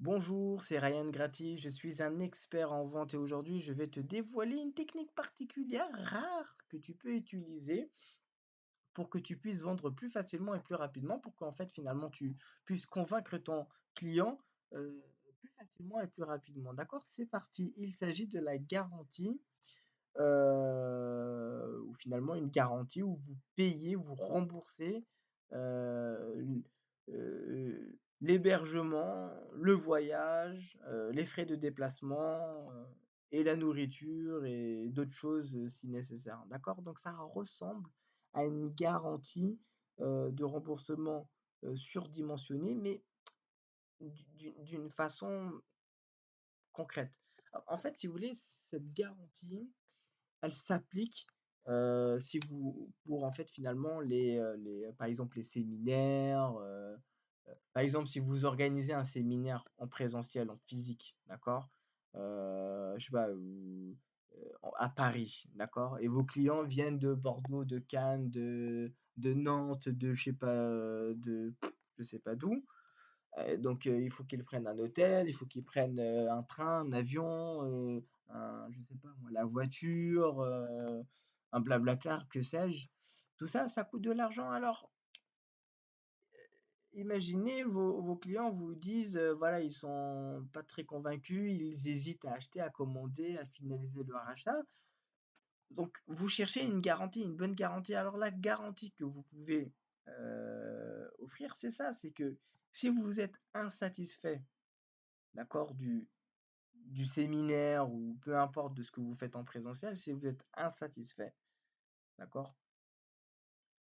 Bonjour, c'est Ryan Gratti, je suis un expert en vente et aujourd'hui je vais te dévoiler une technique particulière rare que tu peux utiliser pour que tu puisses vendre plus facilement et plus rapidement pour qu'en fait finalement tu puisses convaincre ton client plus facilement et plus rapidement. D'accord? C'est parti. Il s'agit de la garantie ou finalement une garantie où vous payez, vous remboursez l l'hébergement, le voyage, les frais de déplacement, et la nourriture et d'autres choses, si nécessaire. D'accord? Donc ça ressemble à une garantie, de remboursement, surdimensionnée, mais d'une façon concrète. En fait, si vous voulez, cette garantie elle s'applique, si vous pour en fait finalement par exemple les séminaires, par exemple si vous organisez un séminaire en présentiel, en physique, d'accord? Je sais pas, à Paris, d'accord? Et vos clients viennent de Bordeaux, de Cannes, de Nantes, de je sais pas, je sais pas d'où. Donc il faut qu'ils prennent un hôtel, il faut qu'ils prennent, un train, un avion, je sais pas moi, la voiture, un Blablacar, que sais-je. Tout ça, ça coûte de l'argent. Alors, imaginez vos clients vous disent, voilà, ils sont pas très convaincus, ils hésitent à acheter, à commander, à finaliser leur achat. Donc vous cherchez une garantie, une bonne garantie. Alors la garantie que vous pouvez, offrir, c'est ça, c'est que si vous êtes insatisfait, d'accord, du séminaire ou peu importe de ce que vous faites en présentiel, si vous êtes insatisfait, d'accord,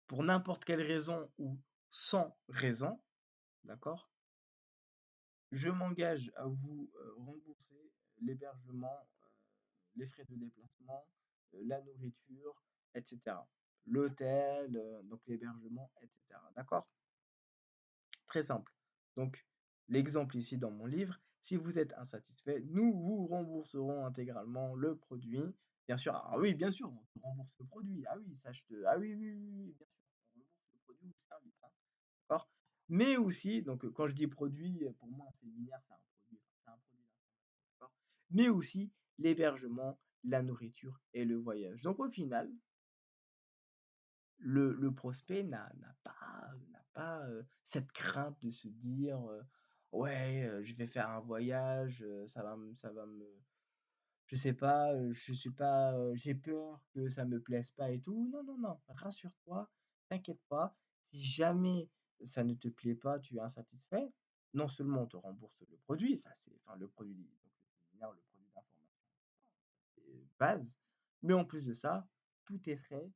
pour n'importe quelle raison ou sans raison, d'accord, je m'engage à vous rembourser l'hébergement, les frais de déplacement, la nourriture, etc. L'hôtel, donc l'hébergement, etc. D'accord? Très simple. Donc, l'exemple ici dans mon livre, si vous êtes insatisfait, nous vous rembourserons intégralement le produit. Bien sûr, ah oui, bien sûr, on te rembourse le produit. Ah oui, ça je te. Ah oui, oui, oui, oui, bien sûr, on rembourse le produit ou le service, hein. D'accord? Mais aussi, donc quand je dis produit, pour moi, un séminaire, c'est un produit, enfin, c'est un produit d'information, d'accord? Mais aussi l'hébergement, la nourriture et le voyage. Donc au final, le prospect n'a pas, cette crainte de se dire, «Ouais, je vais faire un voyage, ça va me je sais pas, je suis pas, j'ai peur que ça me plaise pas et tout». Non, non, non, rassure-toi, t'inquiète pas, si jamais ça ne te plaît pas, tu es insatisfait, non seulement on te rembourse le produit, ça c'est enfin le produit, donc le séminaire, le produit d'information base. Mais en plus de ça, tous tes frais,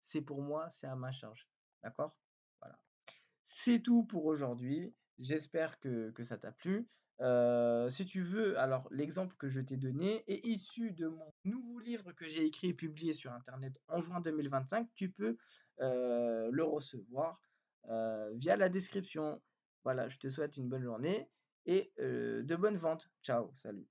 c'est pour moi, c'est à ma charge. D'accord? Voilà. C'est tout pour aujourd'hui. J'espère que ça t'a plu. Si tu veux, alors l'exemple que je t'ai donné est issu de mon nouveau livre que j'ai écrit et publié sur Internet en juin 2025. Tu peux le recevoir via la description. Voilà, je te souhaite une bonne journée et de bonnes ventes. Ciao, salut.